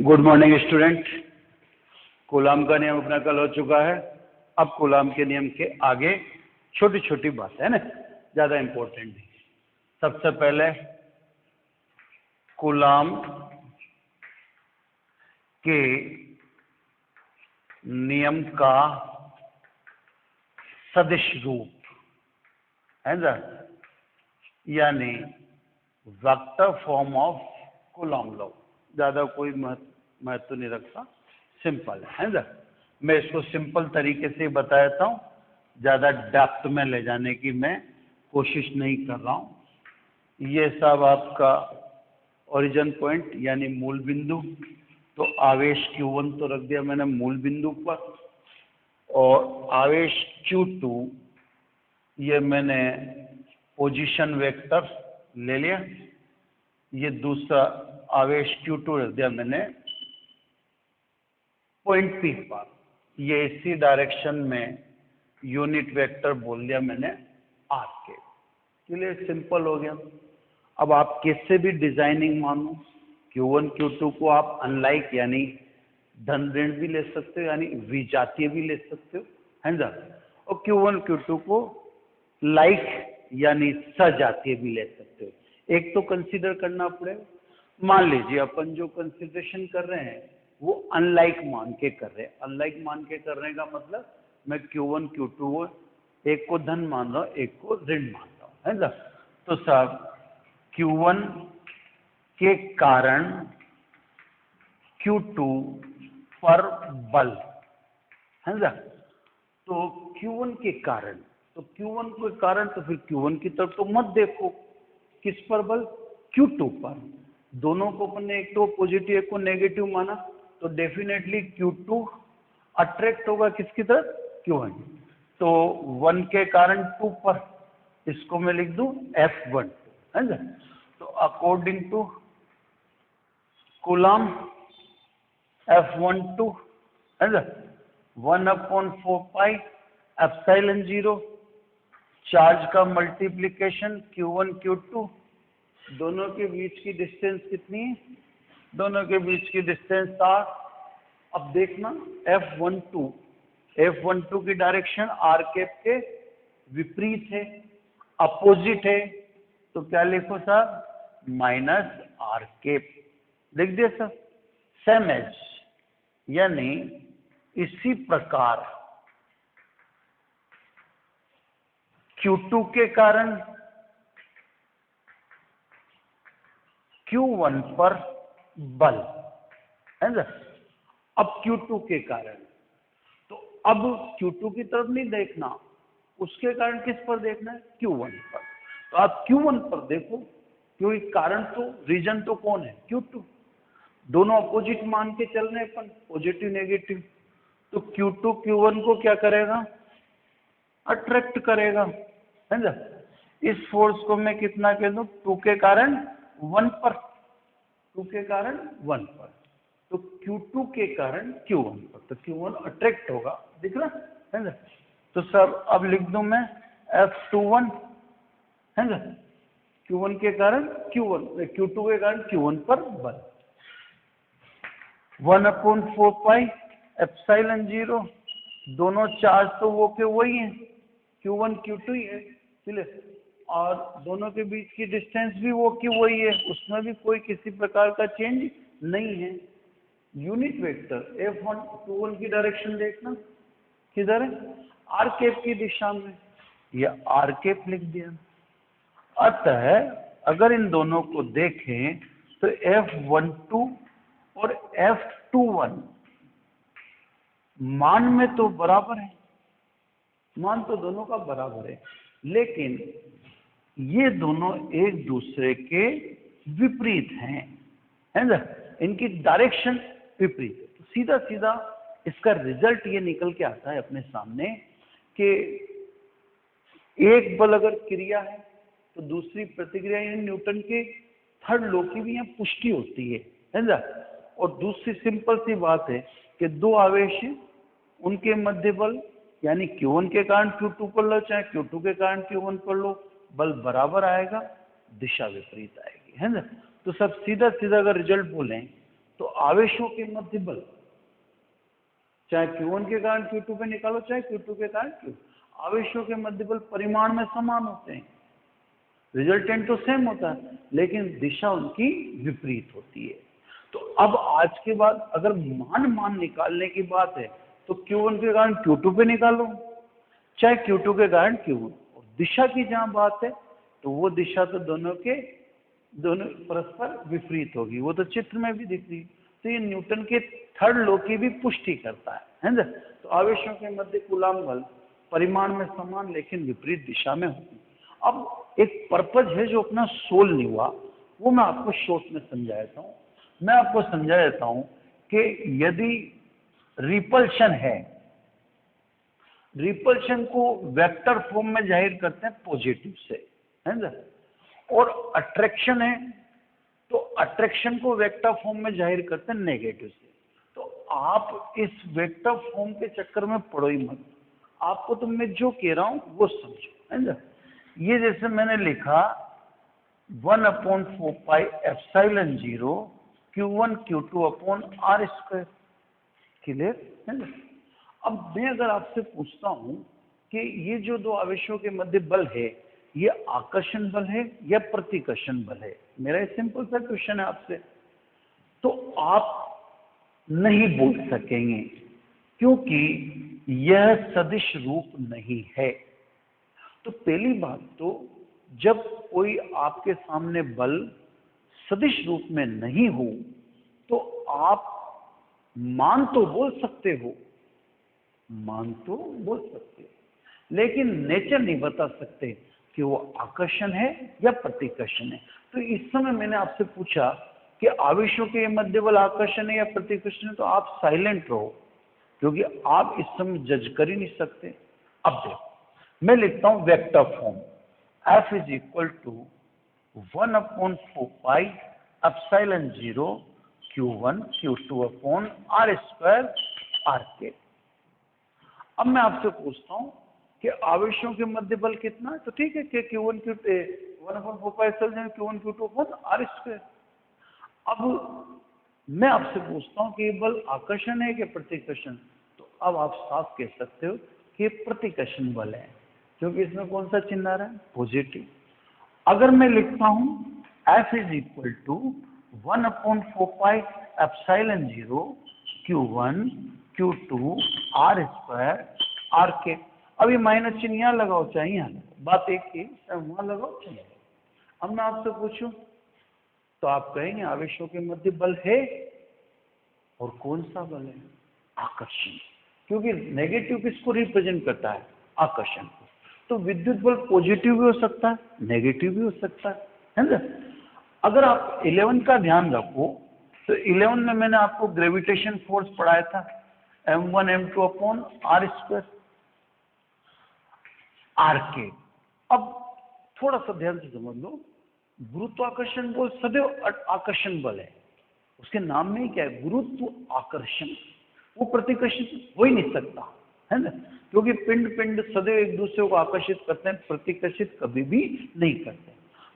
Good morning student. Coulomb का नियम अपना कल हो चुका है। अब कूलाम के नियम के आगे छोटी छोटी बात है ना, ज्यादा इंपॉर्टेंट नहीं। सबसे पहले कूलाम के नियम का सदिश रूप है ना, यानी vector form of coulomb law. ज्यादा कोई महत्व नहीं रखता, सिंपल है ना। मैं इसको सिंपल तरीके से बता देता हूँ, ज्यादा डेप्थ में ले जाने की मैं कोशिश नहीं कर रहा हूँ। ये सब आपका ओरिजिन पॉइंट यानी मूल बिंदु, तो आवेश Q1 तो रख दिया मैंने मूल बिंदु पर, और आवेश Q2 ये मैंने पोजीशन वेक्टर ले लिया। ये दूसरा आवेश Q2 रख दिया मैंने पॉइंट P पर। ये इसी डायरेक्शन में यूनिट वेक्टर बोल दिया मैंने R के। चलिए सिंपल हो गया। अब आप किससे भी डिजाइनिंग मानो, Q1 Q2 को आप अनलाइक यानी धन ऋण भी ले सकते हो, यानी विजातीय भी ले सकते हो, है ना। और Q1 Q2 को लाइक यानी सजातीय भी ले सकते हो। एक तो कंसीडर करना पड़ेगा। मान लीजिए अपन जो कंसिडरेशन कर रहे हैं वो अनलाइक मान के कर रहे हैं। अनलाइक मान के करने का मतलब मैं Q1 Q2 को एक को धन मान रहा हूँ, एक को ऋण मान रहा हूँ, है ना। तो साहब Q1 के कारण Q2 पर बल, है ना। तो Q1 के कारण, तो Q1 के कारण तो फिर Q1 की तरफ तो मत देखो। किस पर बल? Q2 पर। दोनों को अपन ने एक तो पॉजिटिव एक को नेगेटिव माना, तो डेफिनेटली Q2 अट्रैक्ट होगा किसकी तरफ? Q1। तो 1 के कारण 2 पर, इसको मैं लिख दूं F1, है ना। तो अकॉर्डिंग टू कूलाम F12 है ना 1/4 पाई एप्सिलॉन 0 चार्ज का मल्टीप्लिकेशन Q1 Q2। दोनों के बीच की डिस्टेंस कितनी है? दोनों के बीच की डिस्टेंस 7। अब देखना F12 की डायरेक्शन R कैप के विपरीत है, अपोजिट है, तो क्या लिखो सर? -R कैप लिख दिया सर। सेम एज, यानी इसी प्रकार Q2 के कारण Q1 पर बल, है ना। अब Q2 के कारण, तो अब Q2 की तरफ नहीं देखना, उसके कारण किस पर देखना है? Q1 पर। तो आप Q1 पर देखो, क्योंकि कारण तो रीजन तो कौन है? Q2। दोनों अपोजिट मान के चल रहे अपन, पॉजिटिव नेगेटिव। तो Q2 Q1 को क्या करेगा? अट्रैक्ट करेगा, है ना। इस फोर्स को मैं कितना कह दूं? 2 के कारण 1 पर, 2 के कारण 1 पर। तो Q2 के कारण Q1 पर, तो Q1 अट्रैक्ट होगा, दिख रहा है ना। तो सर अब लिख दूं मैं F21, है ना। Q1 के कारण Q2 के कारण Q1 पर बल 1/4 पाई एप्सिलॉन 0। दोनों चार्ज तो वो के वही है, Q1 Q2 ही है, चलिए। और दोनों के बीच की डिस्टेंस भी वो की वही है, उसमें भी कोई किसी प्रकार का चेंज नहीं है। यूनिट वेक्टर F12 की डायरेक्शन देखना किधर है? R कैप की दिशा में, या R कैप लिख दिया। अतः अगर इन दोनों को देखें तो F12 और F21 मान में तो बराबर है, मान तो दोनों का बराबर है, लेकिन ये दोनों एक दूसरे के विपरीत हैं, है ना। इनकी डायरेक्शन विपरीत है। तो सीधा सीधा इसका रिजल्ट ये निकल के आता है अपने सामने कि एक बल अगर क्रिया है तो दूसरी प्रतिक्रिया, यानी न्यूटन के थर्ड लॉ की भी यहाँ पुष्टि होती है ना। और दूसरी सिंपल सी बात है कि दो आवेश उनके मध्य बल, यानी Q1 के कारण Q2 पर लो, चाहे Q2 के कारण Q1 पर लो, बल बराबर आएगा, दिशा विपरीत आएगी, है ना। तो सब सीधा सीधा अगर रिजल्ट बोलें तो आवेशों के मध्य बल, चाहे Q1 के कारण Q2 पे निकालो, चाहे Q2 के कारण Q, आवेशों के मध्य बल परिमाण में समान होते हैं, रिजल्टेंट तो सेम होता है, लेकिन दिशा उनकी विपरीत होती है। तो अब आज के बाद अगर मान निकालने की बात है तो Q1 के कारण Q2 पे निकालो, चाहे Q2 के कारण Q1, और दिशा की जहां बात है तो वो दिशा तो दोनों परस्पर विपरीत होगी, वो तो चित्र में भी दिख रही है। तो ये न्यूटन के थर्ड लॉ की भी पुष्टि करता है ना। तो आवेशों के मध्य कूलम्ब बल परिमाण में समान लेकिन विपरीत दिशा में होगी। अब एक पर्पज है जो अपना सोल नहीं हुआ, वो मैं आपको शॉर्ट में समझा देता हूँ। मैं आपको समझा देता हूँ कि यदि रिपल्शन है, रिपल्शन को वेक्टर फॉर्म में जाहिर करते हैं पॉजिटिव से, है ना, और अट्रैक्शन है तो अट्रैक्शन को वेक्टर फॉर्म में जाहिर करते हैं नेगेटिव से। तो आप इस वेक्टर फॉर्म के चक्कर में पड़ो ही मत, आपको तो मैं जो कह रहा हूं वो समझो, है ना। ये जैसे मैंने लिखा 1/4 pi epsilon 0 Q1 Q2 upon R square, clear है ना। अब मैं अगर आपसे पूछता हूं कि ये जो दो आवेशों के मध्य बल है, ये आकर्षण बल है या प्रतिकर्षण बल है, मेरा एक सिंपल सा क्वेश्चन है आपसे, तो आप नहीं बोल सकेंगे क्योंकि यह सदिश रूप नहीं है। तो पहली बात तो जब कोई आपके सामने बल सदिश रूप में नहीं हो तो आप मान तो बोल सकते हो, लेकिन नेचर नहीं बता सकते कि वो आकर्षण है या प्रतिकर्षण है। तो इस समय मैंने आपसे पूछा कि आवेशों के मध्य बल आकर्षण है या प्रतिकर्षण है, तो आप साइलेंट रहो क्योंकि आप इस समय जज कर ही नहीं सकते। अब देखो मैं लिखता हूं vector form, F is equal to 1/4 pi epsilon 0 Q1 Q2 upon R square RK। अब मैं आपसे पूछता हूं कि आवेशों के मध्य बल कितना है, तो ठीक है कि Q1 Q2 1/4 pi epsilon Q1 Q2 upon R square. अब मैं आपसे पूछता हूं कि ये बल आकर्षण है कि प्रतिकर्षण, तो अब आप साफ कह सकते हो कि ये प्रतिकर्षण बल है क्योंकि इसमें कौन सा चिन्ह आ रहा है, पॉजिटिव। अगर मैं लिखता हूं F is equal to 1/4 pi epsilon 0 Q1 Q2 R square RK। अब ये माइनस चिन्ह यहाँ लगाओ चाहे यहाँ, बात एक ही, वहां लगाओ चाहिए। अब मैं आपसे पूछूं तो आप कहेंगे आवेशों के मध्य बल है, और कौन सा बल है, आकर्षण, क्योंकि नेगेटिव किसको रिप्रेजेंट करता है, आकर्षण को। तो विद्युत बल पॉजिटिव भी हो सकता है, नेगेटिव भी हो सकता है ना। अगर आप 11 का ध्यान रखो तो 11 में मैंने आपको ग्रेविटेशन फोर्स पढ़ाया था m1 m2 upon R square RK। अब थोड़ा सा ध्यान से समझ लो, गुरुत्वाकर्षण बल सदैव आकर्षण बल है, उसके नाम में ही क्या है, गुरुत्व आकर्षण। वो प्रतिकर्षित हो ही नहीं सकता, है ना, क्योंकि पिंड सदैव एक दूसरे को आकर्षित करते हैं, प्रतिकर्षित कभी भी नहीं करते।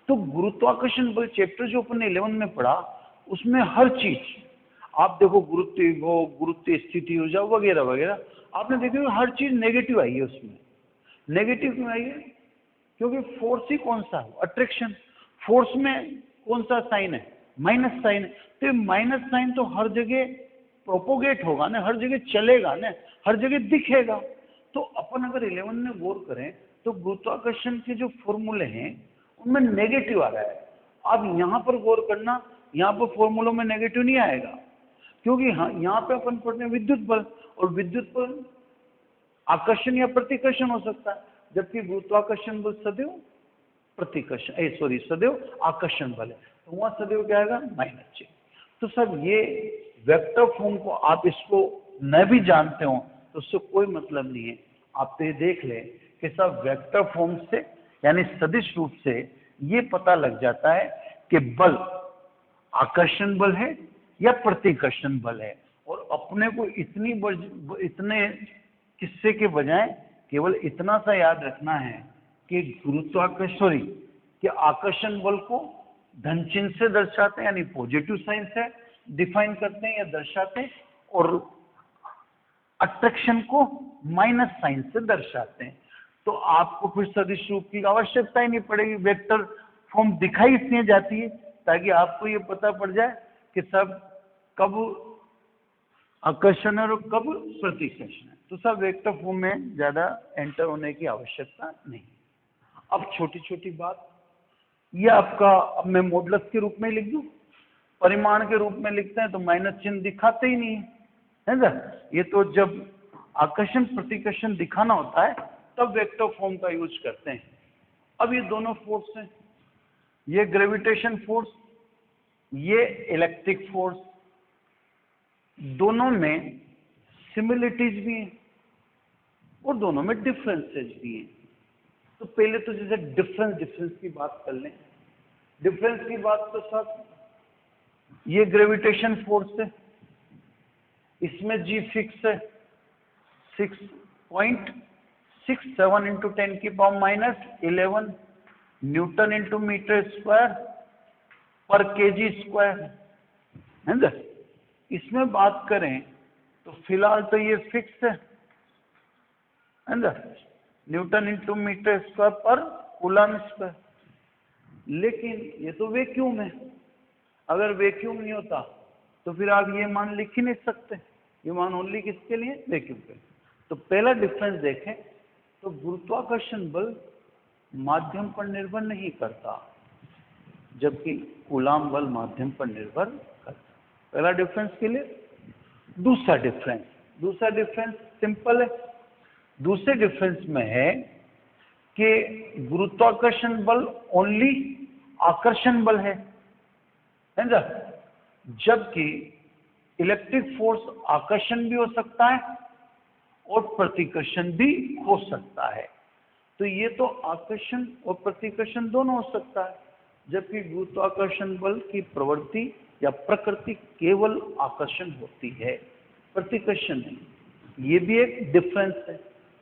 तो गुरुत्वाकर्षण बल चैप्टर जो अपन ने 11 में पढ़ा, उसमें हर चीज आप देखो, गुरुत्व विभव, गुरुत्व स्थिति ऊर्जा वगैरह वगैरह, आपने देखा हर चीज नेगेटिव आई है उसमें। नेगेटिव क्यों आई है, क्योंकि फोर्स ही कौन सा है, अट्रैक्शन। फोर्स में कौन सा साइन है, माइनस साइन है, तो माइनस साइन तो हर जगह प्रोपोगेट होगा ना, हर जगह चलेगा ना, हर जगह दिखेगा। तो अपन अगर 11 में गौर करें तो गुरुत्वाकर्षण के जो फॉर्मूले हैं उनमें नेगेटिव आ रहा है। अब यहाँ पर गौर करना, यहाँ पर फॉर्मूलों में नेगेटिव नहीं आएगा, क्योंकि हाँ यहाँ पे अपन पढ़ते हैं विद्युत बल, और विद्युत बल आकर्षण या प्रतिकर्षण हो सकता है, जबकि गुरुत्वाकर्षण बल सदैव आकर्षण बल है, तो वहां सदैव क्या आएगा, माइनस चिन्ह। तो सर ये वेक्टर फॉर्म को आप इसको न भी जानते हो तो उससे कोई मतलब नहीं है। आप तो ये देख ले कि सब वेक्टर फॉर्म से यानी सदिश रूप से ये पता लग जाता है कि बल आकर्षण बल है या प्रतिकर्षण बल है। और अपने को इतने किस्से के बजाय केवल इतना सा याद रखना है कि कि आकर्षण बल को धन चिन्ह से दर्शाते हैं यानी पॉजिटिव साइन से, डिफाइन करते हैं या दर्शाते हैं, और अट्रैक्शन को माइनस साइन से दर्शाते हैं। तो आपको फिर सदिश रूप की आवश्यकता ही नहीं पड़ेगी। वेक्टर फॉर्म दिखाई इसलिए जाती है ताकि आपको ये पता पड़ जाए कि सब कब आकर्षण है और कब प्रतिकर्षण है। तो सब वेक्टर फॉर्म में ज्यादा एंटर होने की आवश्यकता नहीं। अब छोटी छोटी बात, ये आपका, अब मैं मॉडुलस के रूप में लिख दूं, परिमाण के रूप में लिखते हैं तो माइनस चिन्ह दिखाते ही नहीं है ना। ये तो जब आकर्षण प्रतिकर्षण दिखाना होता है तब वेक्टर फॉर्म का यूज करते हैं। अब ये दोनों फोर्स हैं, ये ग्रेविटेशन फोर्स, ये इलेक्ट्रिक फोर्स, दोनों में सिमिलरिटीज भी हैं और दोनों में डिफरेंसेस भी हैं। तो पहले तो जैसे डिफरेंस की बात कर लें। डिफरेंस की बात तो सब, ये ग्रेविटेशन फोर्स है, इसमें जी फिक्स है 6.67 into 10⁻⁻11 newton into metre square पर केजी स्क्वायर है ना। इसमें बात करें तो फिलहाल तो ये फिक्स है ना, न्यूटन इंटू मीटर स्क्वायर पर कूलम स्क्वायर। लेकिन ये तो वैक्यूम है, अगर वैक्यूम नहीं होता तो फिर आप ये मान लिख ही नहीं सकते। ये मान ओनली किसके लिए? वैक्यूम के। तो पहला डिफरेंस देखें तो गुरुत्वाकर्षण बल माध्यम पर निर्भर नहीं करता, जबकि कूलम बल माध्यम पर निर्भर करता। पहला डिफरेंस के लिए। दूसरा डिफरेंस सिंपल है। दूसरे डिफरेंस में है कि गुरुत्वाकर्षण बल ओनली आकर्षण बल है ना, जबकि इलेक्ट्रिक फोर्स आकर्षण भी हो सकता है और प्रतिकर्षण भी हो सकता है। तो ये तो आकर्षण और प्रतिकर्षण दोनों हो सकता है, जबकि गुरुत्वाकर्षण बल की प्रवृत्ति या प्रकृति केवल आकर्षण होती है, प्रतिकर्षण नहीं। ये भी एक डिफरेंस है।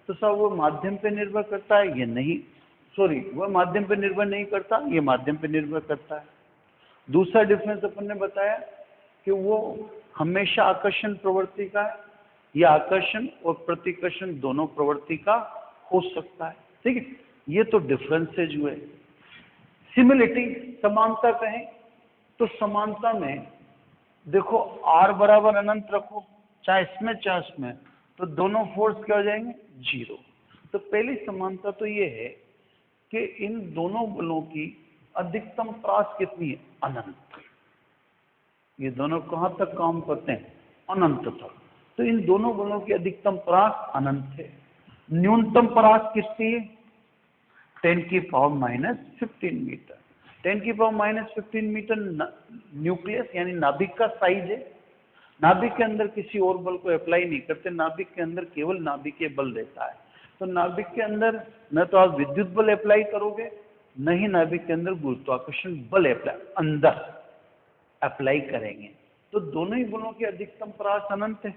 तो सब वो माध्यम पे निर्भर करता है, ये नहीं, सॉरी, वह माध्यम पे निर्भर नहीं करता, ये माध्यम पे निर्भर करता है। दूसरा डिफरेंस अपन ने बताया कि वो हमेशा आकर्षण प्रवृत्ति का है, या आकर्षण और प्रतिकर्षण दोनों प्रवृत्ति का हो सकता है। ठीक है, ये तो डिफरेंसेज हुए। सिमिलिटी, समानता कहें तो समानता में देखो r बराबर अनंत रखो, चाहे इसमें चाहे उसमें, तो दोनों फोर्स क्या हो जाएंगे? 0। तो पहली समानता तो ये है कि इन दोनों बलों की अधिकतम प्रास कितनी है? अनंत। ये दोनों कहां तक काम करते हैं? अनंत तक। तो इन दोनों बलों की अधिकतम परास अनंत है। न्यूनतम परास कितनी है? 10⁻⁻15 मीटर। 10⁻⁻15 मीटर न्यूक्लियस यानी नाभिक का साइज है। नाभिक के अंदर किसी और बल को अप्लाई नहीं करते, नाभिक के अंदर केवल नाभिकीय बल रहता है। तो नाभिक के अंदर न तो आप विद्युत बल अप्लाई करोगे, न ही नाभिक के अंदर गुरुत्वाकर्षण बल अंदर अप्लाई करेंगे। तो दोनों ही बलों की अधिकतम परास अनंत है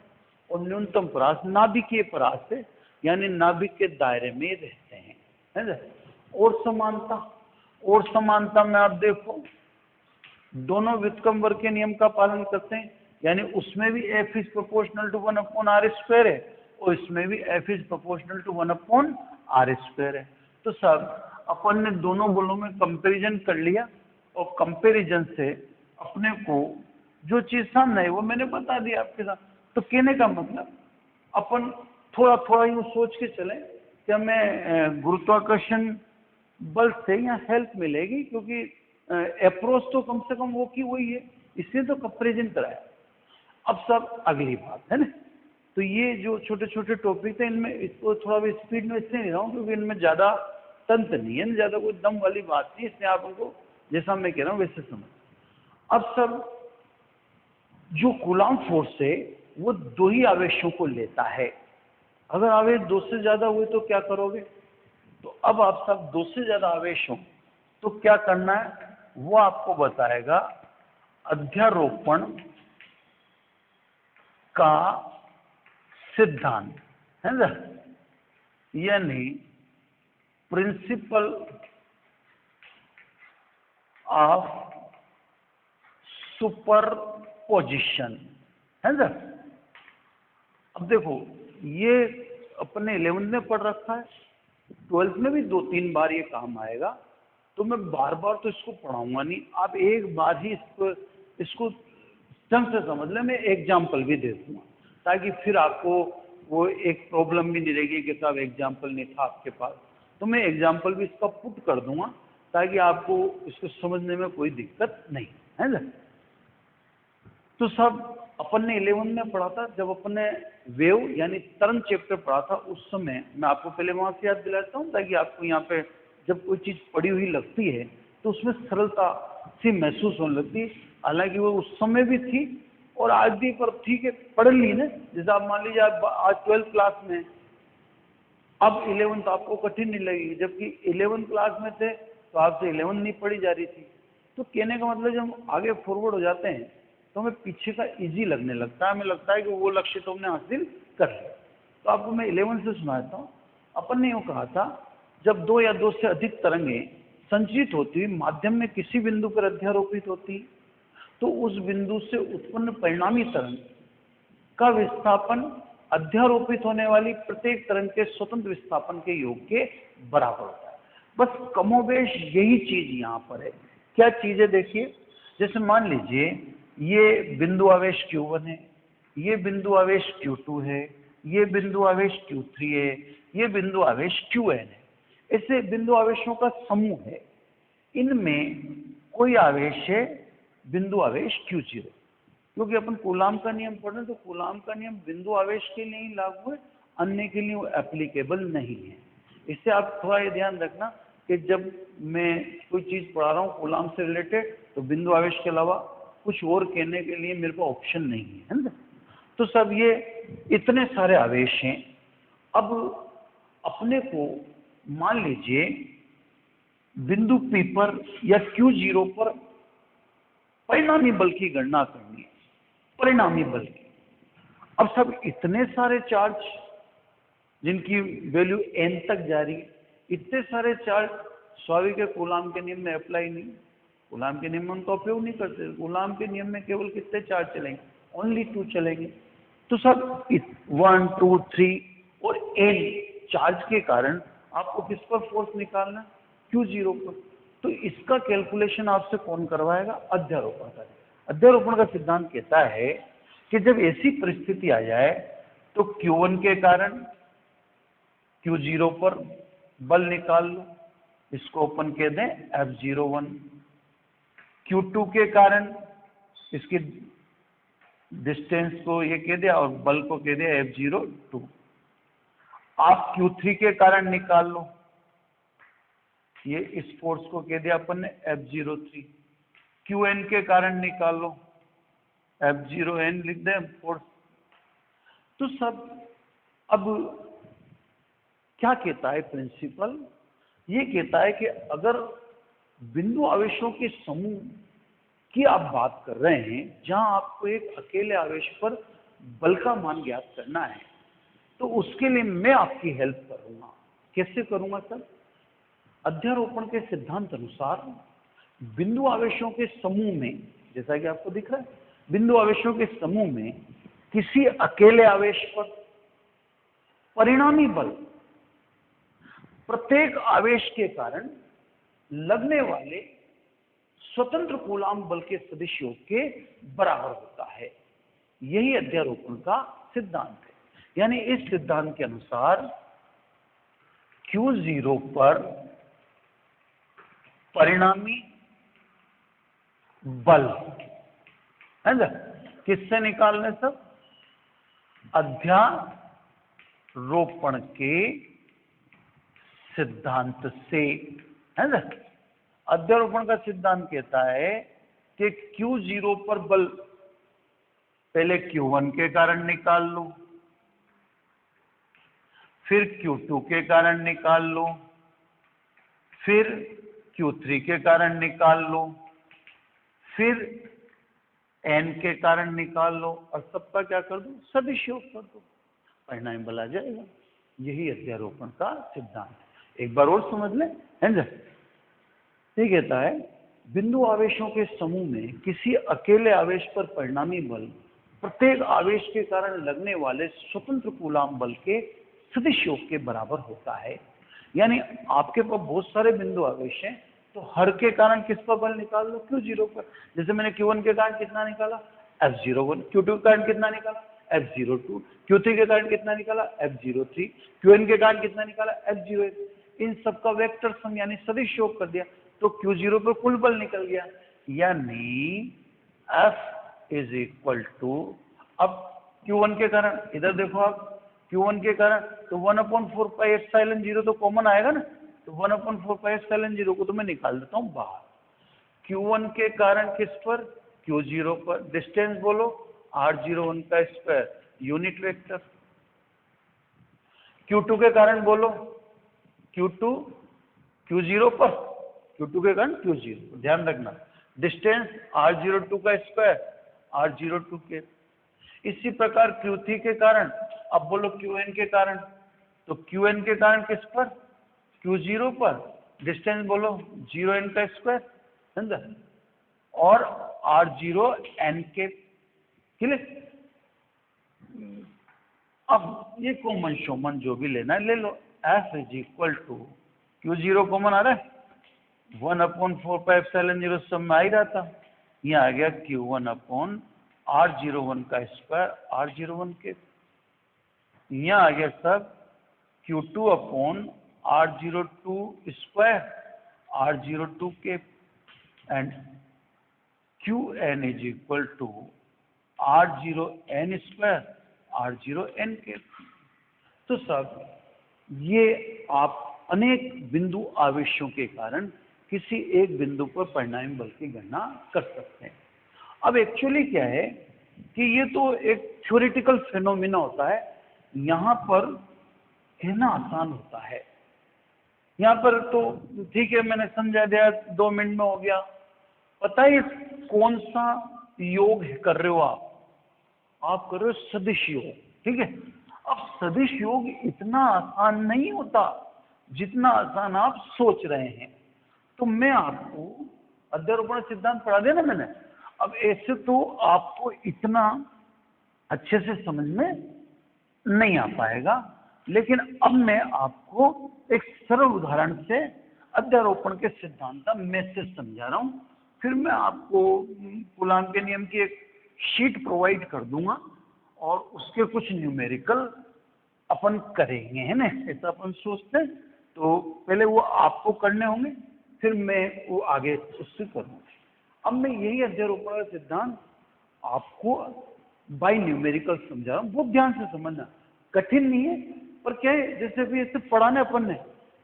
और न्यूनतम परास नाभिकीय परास है, यानी नाभिक के दायरे में रहते हैं, है ना। और समानता में आप देखो, दोनों व्युत्क्रम के नियम का पालन करते हैं, यानी उसमें भी F is proportional to 1/r² है और इसमें भी F is proportional to 1/r² है। तो सब अपन ने दोनों बलों में कंपैरिजन कर लिया और कंपैरिजन से अपने को जो चीज सामने है वो मैंने बता दिया आपके साथ। तो कहने का मतलब अपन थोड़ा थोड़ा यूं सोच के चले कि हमें गुरुत्वाकर्षण बल से यहाँ हेल्प मिलेगी, क्योंकि अप्रोच तो कम से कम वो की वही है, इसलिए तो कंपैरिजन कराया। अब सब अगली बात है ना। तो ये जो छोटे छोटे टॉपिक थे, इनमें इसको थोड़ा भी स्पीड में इसलिए नहीं रहा हूँ क्योंकि इनमें ज्यादा तंत्र नहीं है, ज्यादा कोई दम वाली बात नहीं, इसलिए आप उनको जैसा मैं कह रहा हूँ वैसे समझ। अब सब जो कूलॉम फोर्स है वो दो ही आवेशों को लेता है। अगर आवेश दो से ज्यादा हुए तो क्या करोगे? तो अब आप सब दो से ज्यादा आवेश हो तो क्या करना है वो आपको बताएगा अध्यारोपण का सिद्धांत, है ना, यानी प्रिंसिपल ऑफ सुपरपोजिशन। पोजीशन, है ना। अब देखो ये अपने 11th में पढ़ रखा है, 12th में भी 2-3 बार ये काम आएगा, तो मैं बार बार तो इसको पढ़ाऊंगा नहीं, आप एक बार ही इसको ढंग से समझ लें। मैं एग्जाम्पल भी दे दूंगा ताकि फिर आपको वो एक प्रॉब्लम भी नहीं रहेगी कि साहब एग्जाम्पल नहीं था आपके पास, तो मैं एग्जाम्पल भी इसका पुट कर दूंगा ताकि आपको इसको समझने में कोई दिक्कत नहीं, है ना। तो सब अपन ने 11 में पढ़ा था, जब अपन ने वेव यानी तरंग चैप्टर पढ़ा था, उस समय मैं आपको पहले वहां से याद दिलाता हूँ ताकि आपको यहाँ पे जब कोई चीज पढ़ी हुई लगती है तो उसमें सरलता सी महसूस होने लगती है। हालांकि वो उस समय भी थी और आज भी, पर ठीक है पढ़ ली ना। जैसे आप मान लीजिए आप आज 12th क्लास में, अब 11th आपको कठिन नहीं लगेगी, जबकि 11th क्लास में थे तो आपसे 11th नहीं पढ़ी जा रही थी। तो कहने का मतलब जब हम आगे फॉरवर्ड हो जाते हैं तो हमें पीछे का इजी लगने लगता है, हमें लगता है कि वो लक्ष्य तो हमने हासिल कर लिया। तो आपको मैं 11th से सुनाता हूँ। अपन ने यूँ कहा था, जब 2 या 2 से अधिक तरंगें संचरित होती हुई माध्यम में किसी बिंदु पर अध्यारोपित होती, तो उस बिंदु से उत्पन्न परिणामी तरंग का विस्थापन अध्यारोपित होने वाली प्रत्येक तरंग के स्वतंत्र विस्थापन के योग के बराबर होता है। बस कमोबेश यही चीज यहाँ पर है। क्या चीज है देखिए, जैसे मान लीजिए ये बिंदु आवेश Q1 है, ये बिंदु आवेश Q2 है, ये बिंदु आवेश Q3 है, ये बिंदु आवेश Qn है। ऐसे बिंदु आवेशों का समूह है, इनमें कोई आवेश है बिंदु आवेश Q0, क्योंकि अपन कूलाम का नियम पढ़ रहे हैं, तो कूलाम का नियम बिंदु आवेश के लिए ही लागू है, अन्य के लिए वो एप्लीकेबल नहीं है। इससे आप थोड़ा ये ध्यान रखना कि जब मैं कोई चीज पढ़ा रहा हूँ कूलाम से रिलेटेड, तो बिंदु आवेश के अलावा कुछ और कहने के लिए मेरे पास ऑप्शन नहीं है ना। तो सब ये इतने सारे आवेश हैं। अब अपने को मान लीजिए बिंदु P पर या Q0 पर परिणामी बल की गणना करनी है, परिणामी बल की। अब सब इतने सारे चार्ज जिनकी वैल्यू n तक जा रही है, इतने सारे चार्ज स्वाभाविक है कूलाम के नियम में अप्लाई नहीं, कूलाम के नियम में उनका उपयोग नहीं करते। कूलाम के नियम में केवल कितने चार्ज चलेंगे, ओनली 2 चलेंगे। तो सब 1, 2, 3 और n चार्ज के कारण आपको किस पर फोर्स निकालना, Q0 पर। तो इसका कैलकुलेशन आपसे कौन करवाएगा, अध्यारोपण का। अध्यारोपण का सिद्धांत कहता है कि जब ऐसी परिस्थिति आ जाए तो Q1 के कारण Q0 पर बल निकाल लो, इसको अपन कह दें F01। Q2 के कारण इसकी डिस्टेंस को ये कह दिया और बल को कह दिया F02। आप Q3 के कारण निकाल लो, ये इस फोर्स को कह दिया अपन ने F03। Qn के कारण निकाल लो, F0n लिख दें फोर्स। तो सब अब क्या कहता है प्रिंसिपल, ये कहता है कि अगर बिंदु आवेशों के समूह की आप बात कर रहे हैं जहां आपको एक अकेले आवेश पर बल का मान ज्ञात करना है, तो उसके लिए मैं आपकी हेल्प करूंगा। कैसे करूंगा सर, अध्यारोपण के सिद्धांत अनुसार बिंदु आवेशों के समूह में, जैसा कि आपको दिख रहा है, बिंदु आवेशों के समूह में किसी अकेले आवेश पर परिणामी बल प्रत्येक आवेश के कारण लगने वाले स्वतंत्र कूलाम बल के सदिश योग के बराबर होता है। यही अध्यारोपण का सिद्धांत है। यानी इस सिद्धांत के अनुसार Q0 पर परिणामी बल है ना, किससे निकालने सब, अध्यारोपण के सिद्धांत से, है ना। अध्यारोपण का सिद्धांत कहता है कि Q0 पर बल पहले Q1 के कारण निकाल लो, फिर Q2 के कारण निकाल लो, फिर Q3 के कारण निकाल लो, फिर n के कारण निकाल लो और सबका क्या कर दो, सदिश योग कर दो, परिणाम बल आ जाएगा। यही अध्यारोपण का सिद्धांत है। एक बार और समझ लें, है ना। ये कहता है बिंदु आवेशों के समूह में किसी अकेले आवेश पर परिणामी बल प्रत्येक आवेश के कारण लगने वाले स्वतंत्र कूलाम बल के सदिश योग के बराबर होता है। यानी आपके पास बहुत सारे बिंदु आवेश हैं, तो हर के कारण किस पर बल निकाल लो, Q0 पर। जैसे मैंने Q1 के कारण कितना निकाला, F01, Q2 के कारण कितना निकाला, F02, Q3 के कारण कितना निकाला, F03, Qn के कारण कितना निकाला, F08। इन सबका वेक्टर सम यानी सदिश योग कर दिया तो Q0 पर कुल बल निकल गया। यानी F इज इक्वल टू, अब Q1 के कारण इधर देखो आप, Q1 के कारण तो 1/4πε0 तो कॉमन आएगा ना, तो 1/4πε0 को तो मैं निकाल देता हूं बाहर। Q1 के कारण किस पर, Q0 पर। डिस्टेंस बोलो r01 का स्क्वायर यूनिट वेक्टर। Q2 के कारण बोलो Q2 Q0 पर, Q2 के कारण Q0, ध्यान रखना। डिस्टेंस r02 का स्क्वायर r02 के। इसी प्रकार Q3 के कारण, अब बोलो Qn के कारण, तो Qn के कारण किस पर, Q0 पर। डिस्टेंस बोलो 0n का स्क्वायर, समझा, और r0n के। क्लियर। अब ये कॉमन शोमन जो भी लेना है ले लो। F is equal to, Q0 common आ रहा है, 1/4πε0 सब में आ ही रहा था, यहाँ आ गया Q1/r01 का स्क्वायर r01 के। यहाँ आ गया सब Q2/r02 स्क्वायर r02 के, and Qn is equal to r0n square r0n के। तो सब ये आप अनेक बिंदु आवेशों के कारण किसी एक बिंदु पर परिणामी बल की गणना कर सकते हैं। अब एक्चुअली क्या है कि ये तो एक थ्योरेटिकल फेनोमेना होता है, यहाँ पर कहना आसान होता है। यहाँ पर तो ठीक है, मैंने समझा दिया, 2 मिनट में हो गया। पता है कौन सा योग कर रहे हो आप कर रहे हो सदिश योग, ठीक है। अब सदिश योग इतना आसान नहीं होता जितना आसान आप सोच रहे हैं। तो मैं आपको अध्यारोपण सिद्धांत पढ़ा दिया ना मैंने, अब ऐसे तो आपको इतना अच्छे से समझ में नहीं आ पाएगा, लेकिन अब मैं आपको एक सरल उदाहरण से अध्यारोपण के सिद्धांत का मैसेज समझा रहा हूं। फिर मैं आपको कूलाम के नियम की एक शीट प्रोवाइड कर दूंगा और उसके कुछ न्यूमेरिकल अपन करेंगे, है ना, ऐसा अपन सोचते हैं। तो पहले वो आपको करने होंगे, फिर मैं वो आगे उससे करूँगा। अब मैं यही अध्यारोपण का सिद्धांत आपको बाय न्यूमेरिकल समझा रहा हूँ, बहुत ध्यान से समझना, कठिन नहीं है। पर क्या है, जैसे भी ऐसे पढ़ाने अपन ने,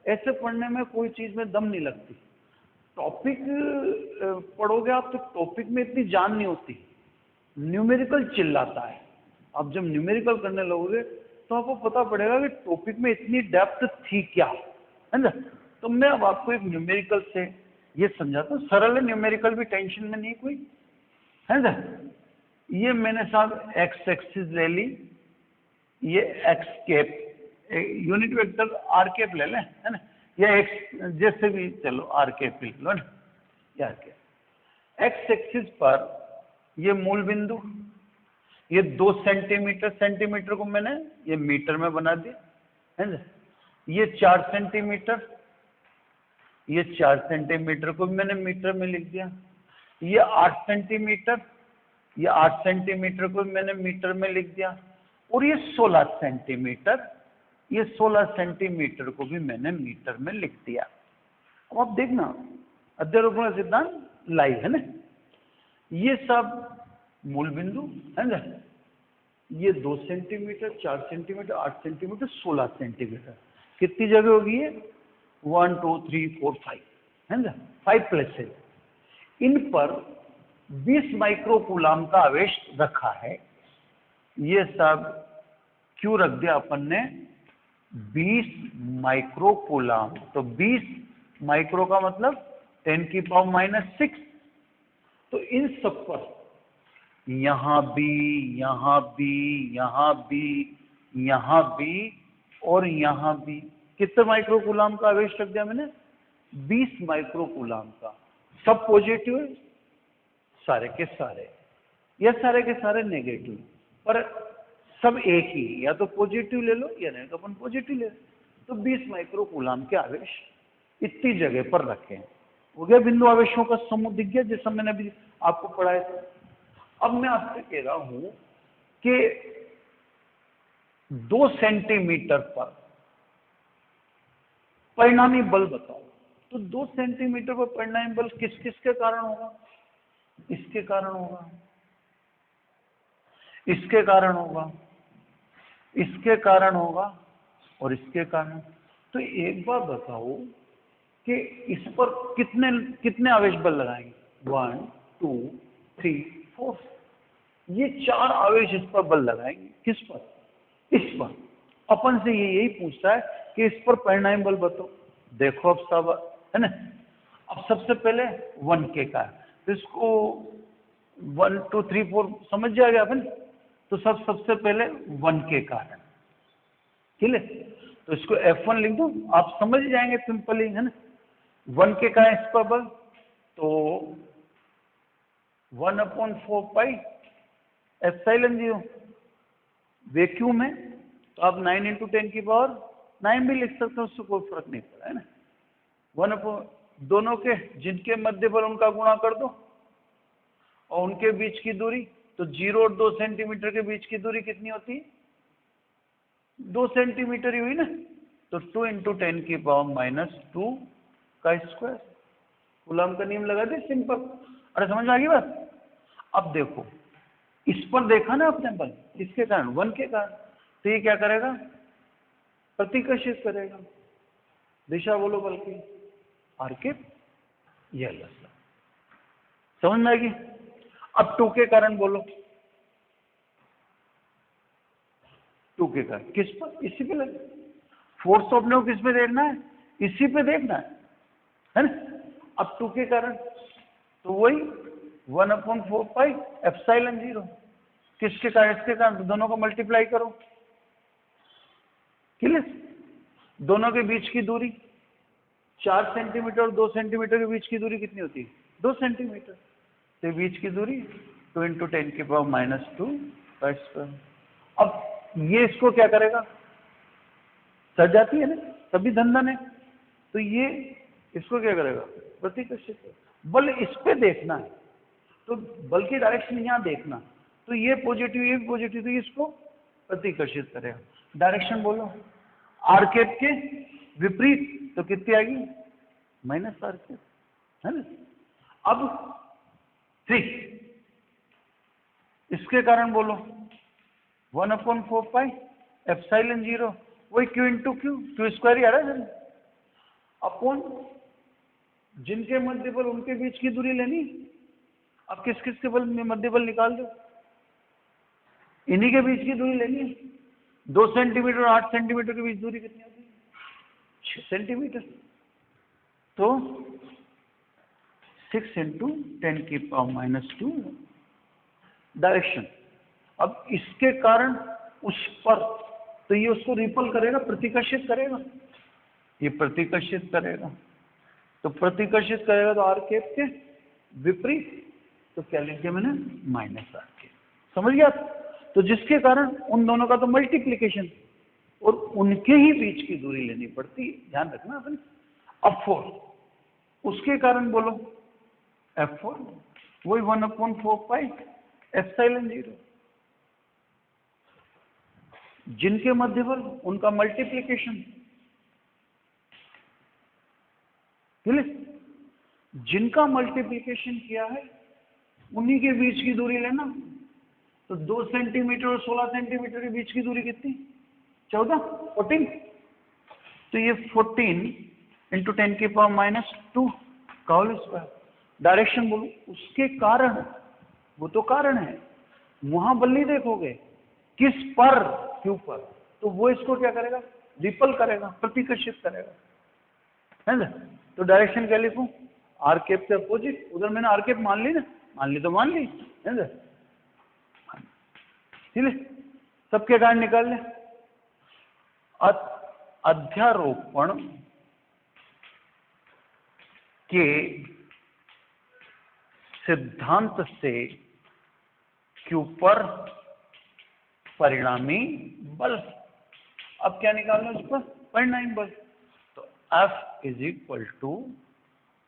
ऐसे पढ़ने में कोई चीज में दम नहीं लगती। टॉपिक पढ़ोगे आप तो टॉपिक में इतनी जान नहीं होती, न्यूमेरिकल चिल्लाता है। आप जब न्यूमेरिकल करने लगोगे तो आपको पता पड़ेगा कि टॉपिक में इतनी डेप्थ थी क्या, है ना। तो मैं अब आपको एक न्यूमेरिकल से ये समझाता हूँ, सरल है न्यूमेरिकल भी, टेंशन में नहीं कोई, है ना। ये मैंने साहब एक्स एक्सिस ले ली, ये X cap unit vector R cap ले लें, है ना, या एक्स जैसे भी चलो आर कैप ले लो ना, या कैप। एक्स एक्सिस पर ये मूल बिंदु, ये 2 सेंटीमीटर, सेंटीमीटर को मैंने ये मीटर में बना दिया, है ना। ये 4 सेंटीमीटर, ये 4 सेंटीमीटर को मैंने मीटर में लिख दिया। ये 8 सेंटीमीटर, ये 8 सेंटीमीटर को मैंने मीटर में लिख दिया। और ये 16 सेंटीमीटर, ये 16 सेंटीमीटर को भी मैंने मीटर में लिख दिया। अब आप देखना अध्यारोपण सिद्धांत लाइव है ना। ये सब मूल बिंदु है ना, ये 2 सेंटीमीटर, 4 सेंटीमीटर, 8 सेंटीमीटर, 16 सेंटीमीटर, कितनी जगह होगी ये, 1 2 3 4 5, है ना, 5 प्लेसेस। इन पर 20 माइक्रो कूलाम का आवेश रखा है। ये सब क्यों रख दिया अपन ने, 20 माइक्रो कूलाम, तो 20 माइक्रो का मतलब 10⁻⁻⁶। तो इन सब पर यहां भी, यहां भी, यहां भी, यहां भी और यहां भी कितने माइक्रो कूलाम का आवेश रख दिया मैंने, 20 माइक्रो कूलाम का। सब पॉजिटिव है, सारे के सारे, या सारे के सारे नेगेटिव, पर सब एक ही, या तो पॉजिटिव ले लो या नहीं तो अपन पॉजिटिव ले लो। तो 20 माइक्रो कूलाम के आवेश इतनी जगह पर रखे हैं, हो गया बिंदु आवेशों का समूह दिख गया, जैसा मैंने अभी आपको पढ़ाया था। अब मैं आपसे कह रहा हूं कि 2 सेंटीमीटर पर परिणामी बल बताओ। तो 2 सेंटीमीटर पर परिणामी बल किस किस के कारण होगा? इसके कारण होगा, इसके कारण होगा, इसके कारण होगा और इसके कारण। तो एक बार बताओ कि इस पर कितने कितने आवेश बल लगाएंगे? 1 2 3 4, ये 4 आवेश इस पर बल लगाएंगे। किस पर? इस पर। अपन से ये यही पूछता है कि इस पर परिणामी बल बताओ। देखो अब सब है ना। अब सबसे पहले 1K का है, तो इसको 1 2 3 4 समझ जाएगा अपन। तो सबसे पहले 1K का है, ठीक है। तो इसको F1 लिख दो, आप समझ जाएंगे सिंपली, है ना। 1K का है इस पर बल, तो 1/4 पाई एप्सिलॉन 0। वैक्यूम है तो आप 9 × 10 की पावर 9 भी लिख सकते हो, उससे कोई फर्क नहीं पड़ा, है ना। 1 दोनों के जिनके मध्य बल उनका गुणा कर दो और उनके बीच की दूरी, तो 0 और 2 सेंटीमीटर के बीच की दूरी कितनी होती है? 2 सेंटीमीटर ही हुई ना। तो 2 × 10 की पावर -2 का स्क्वायर। कूलॉम का नियम लगा दे, सिंपल। अरे समझ में आ गई बात? अब देखो इस पर देखा ना आपने बल, किसके कारण? 1 के कारण। तो ये क्या करेगा? प्रतिकर्षित करेगा। दिशा बोलो बल की, आर के एल। समझ में आएगी? अब 2 के कारण बोलो। 2 के कारण किस पर? इसी पे लगे। फोर्स अपने को किस पे देखना है? इसी पे देखना है ना। अब 2 के कारण तो वही 1/4 पाई एप्सिलॉन 0। किसके कारण? इसके कारण। तो दोनों को मल्टीप्लाई करो, क्लियर। दोनों के बीच की दूरी 4 सेंटीमीटर और 2 सेंटीमीटर के बीच की दूरी कितनी होती है? 2 सेंटीमीटर। तो बीच की दूरी 2 × 10 की पावर -2 का स्क्वायर। अब ये इसको क्या करेगा? सट जाती है ना, तभी धंधन है। तो ये इसको क्या करेगा? प्रतिकर्षित। बल इस पे देखना है, तो बल की डायरेक्शन यहाँ देखना। तो ये पॉजिटिव, ये पॉजिटिव, तो इसको प्रतिकर्षित करेगा। डायरेक्शन बोलो। आर कैप के विपरीत तो कितनी आएगी? -r कैप, है ना। अब 3 इसके कारण बोलो 1/4 पाई एप्सिलॉन 0, वही Q × Q स्क्वायर ही आ रहा है अपॉन जिनके मध्य बल उनके बीच की दूरी लेनी। अब किस किस के बल में मध्य बल निकाल दो, इन्हीं के बीच की दूरी लेनी है। 2 सेंटीमीटर और 8 सेंटीमीटर के बीच दूरी कितनी होती है? 6 सेंटीमीटर। तो 6 × 10 की पावर -2 डायरेक्शन। अब इसके कारण उस पर, तो ये उसको रिपल करेगा, प्रतिकर्षित करेगा। ये प्रतिकर्षित करेगा, तो प्रतिकर्षित करेगा तो आर कैप के विपरीत। तो क्या लिख दिया मैंने? -r cap. समझ गया? तो जिसके कारण उन दोनों का तो मल्टीप्लीकेशन, और उनके ही बीच की दूरी लेनी पड़ती, ध्यान रखना अपने। अब 4 उसके कारण बोलो F4, वही 1/4 पाई एप्सिलॉन 0। जिनके मध्य बल उनका मल्टीप्लीकेशन, क्लियर। जिनका मल्टीप्लीकेशन किया है उन्हीं के बीच की दूरी लेना। तो 2 सेंटीमीटर और 16 सेंटीमीटर के बीच की दूरी कितनी? 14 14। तो ये 14 × 10 की पावर -2 का होल स्क्वायर। डायरेक्शन बोलो। उसके कारण, वो तो कारण है, वहां बल नहीं देखोगे, किस पर? Q पर। तो वो इसको क्या करेगा? रिपल करेगा, प्रतिकर्षित करेगा, है ना। तो डायरेक्शन क्या लिखूं? आर कैप के अपोजिट। उधर मैंने आर कैप मान ली ना, मान ली तो मान ली, है ना। ठीक है, सबके कारण निकाल ले। अध्यारोपण के सिद्धांत से Q पर परिणामी बल। अब क्या निकालना है उस पर? परिणामी बल। तो F is equal to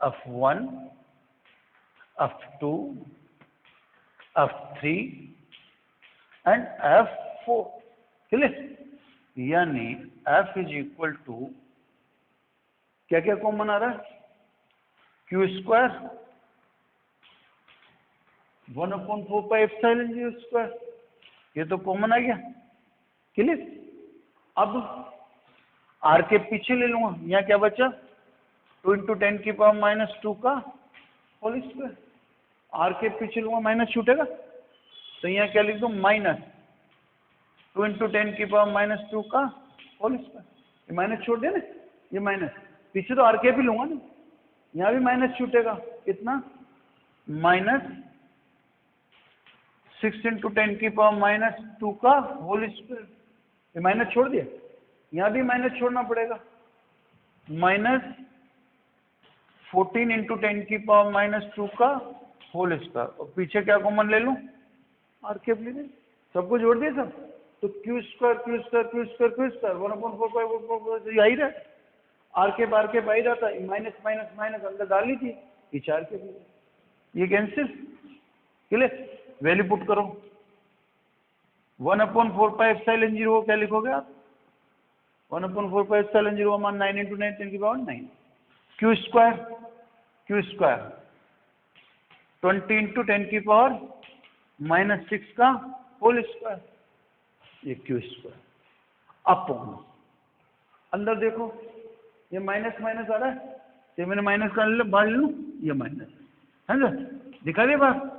F1, F2, F3 and F4। Clear? यानी F इज इक्वल टू क्या क्या कॉमन आ रहा है? Q स्क्वायर 1/4πε0², ये तो कॉमन आ गया। क्लियर? अब R के पीछे ले लूंगा, यहाँ क्या बचा? 2 × 10⁻² का होल स्क्वायर। R के पीछे लूंगा, माइनस छूटेगा, तो यहाँ क्या लिख दूं? माइनस 2 × 10⁻² का होल स्क्वायर। ये माइनस छोड़ दे ना, ये माइनस, पीछे तो R के भी लूंगा ना, यहाँ भी माइनस छूटेगा। कितना? माइनस 6 × 10⁻² का होल स्क्वायर। ये माइनस छोड़ दिया, यहाँ भी माइनस छोड़ना पड़ेगा। माइनस 14 × 10⁻² का होल स्क्वायर। और पीछे क्या कॉमन ले लूं? आर के ले लें। सबको जोड़ दिया सब, तो Q स्क्वायर 1/4π यही रहा। आर के बार के बाई रहता है, माइनस माइनस माइनस अंदर डाल ली थी, ये 4 के भी, ये कैंसिल। क्लियर? वैल्यू पुट करो। 1/4πε0 क्या लिखोगे आप? 1/4πε0 मान 9 × 9 10⁹। Q स्क्वायर 20 × 10⁻⁻6 का होल स्क्वायर, ये Q स्क्वायर अपॉन, अंदर देखो ये माइनस माइनस आ रहा है, ये मैंने माइनस का बाहर ले लूं, ये माइनस है ना, दिखा दिया बात?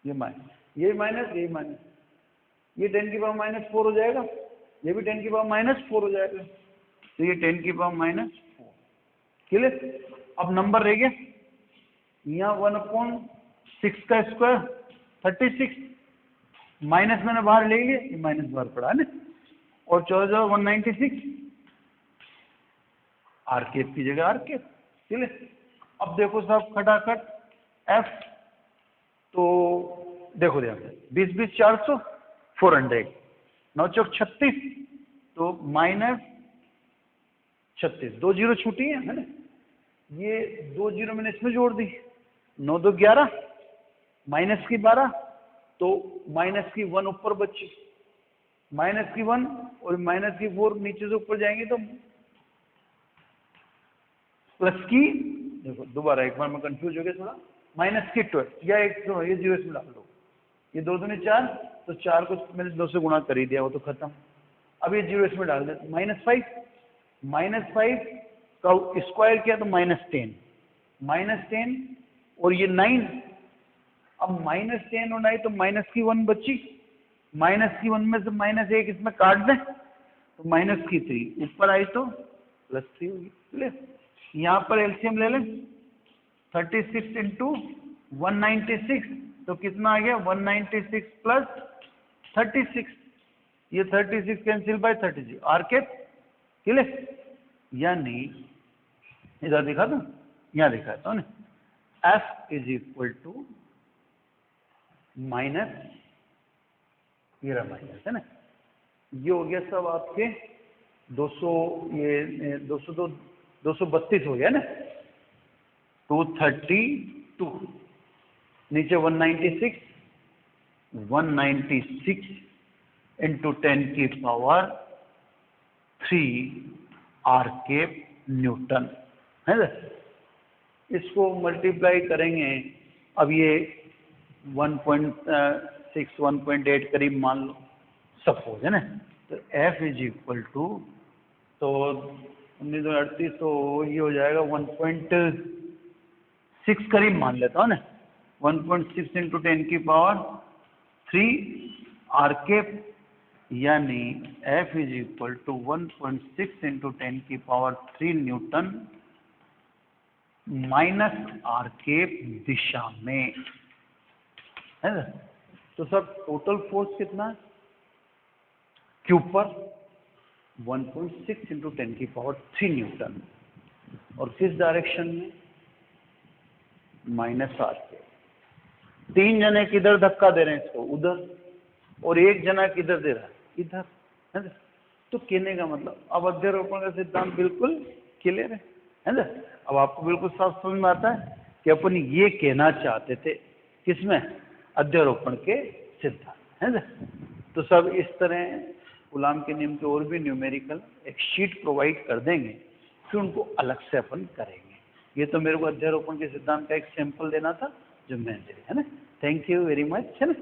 ये माइनस, ये माइनस, ये माइनस, ये 10⁻⁻4 हो जाएगा, ये भी 10⁻⁻4 हो जाएगा, तो ये 10⁻⁻4। क्लियर? अब नंबर रह गया यहाँ 1/6 का स्क्वायर 36, माइनस मैंने बाहर ले लिया, ये माइनस बाहर पड़ा है ना, और 14,196 आर केप की जगह आर केप। क्लियर? अब देखो साहब खटाखट एफ, तो देखो ध्यान से 20 20 400 400, 9 चौक 36, तो माइनस 36, 2 जीरो छूटी है ना, ये 2 जीरो मैंने इसमें जोड़ दी, 9 2 11, माइनस की 12, तो माइनस की 1 ऊपर बची, माइनस की 1 और माइनस की 4 नीचे से ऊपर जाएंगे, तो प्लस की, देखो दोबारा एक बार मैं कंफ्यूज हो गया थोड़ा, माइनस की 12, या एक ये जीरो इसमें डाल दो, ये 2 दूनी 4, तो 4 को मैंने 2 से गुणा कर ही दिया, वो तो खत्म। अब ये जीरो इसमें डाल दे, -5, -5 का स्क्वायर किया तो -10, -10 और ये 9, अब -10 और 9, तो माइनस की 1 बची, माइनस की 1 में से -1 इसमें काट दें, तो माइनस की 3 ऊपर आई तो +3 होगी। क्लियर? यहाँ पर एलसीएम ले लें, 36 × 196, तो कितना आ गया? 196 + 36, ये 36 cancel by 36 R K. Clear? यानी इधर दिखा दूं, यहाँ दिखाता हूँ ना, F is equal to minus, ये रहा माइनस है ना, ये हो गया सब आपके 200, ये 232 हो गया ना, 232, नीचे 196 × 10⁻³ आर केप न्यूटन है ना। इसको मल्टीप्लाई करेंगे, अब ये 1.6 1.8 करीब मान लो सपोज है ना, तो F इज इक्वल टू, तो 1938, तो ये हो जाएगा 1.6 करीब मान लेता हूँ ना, 1.6 × 10⁻³ आर केप, यानी F is equal to 1.6 × 10⁻³ newton minus R cap दिशा में है ना। तो सब टोटल फोर्स कितना है क्यू पर? 1.6 × 10⁻³ न्यूटन, और किस डायरेक्शन में? Minus R cap. 3 जने किधर धक्का दे रहे हैं इसको, उधर, और 1 जना किधर दे रहा है, इधर, है ना। तो कहने का मतलब अब अध्यारोपण का सिद्धांत बिल्कुल क्लियर है ना। अब आपको बिल्कुल साफ समझ में आता है कि अपन ये कहना चाहते थे किसमें, अध्यारोपण के सिद्धांत, है ना। तो सब इस तरह कूलाम के नियम के और भी न्यूमेरिकल एक शीट प्रोवाइड कर देंगे, फिर उनको अलग से अपन करेंगे। ये तो मेरे को अध्यारोपण के सिद्धांत का एक सैंपल देना था जो मैं दे, है ना। थैंक यू वेरी मच, है ना।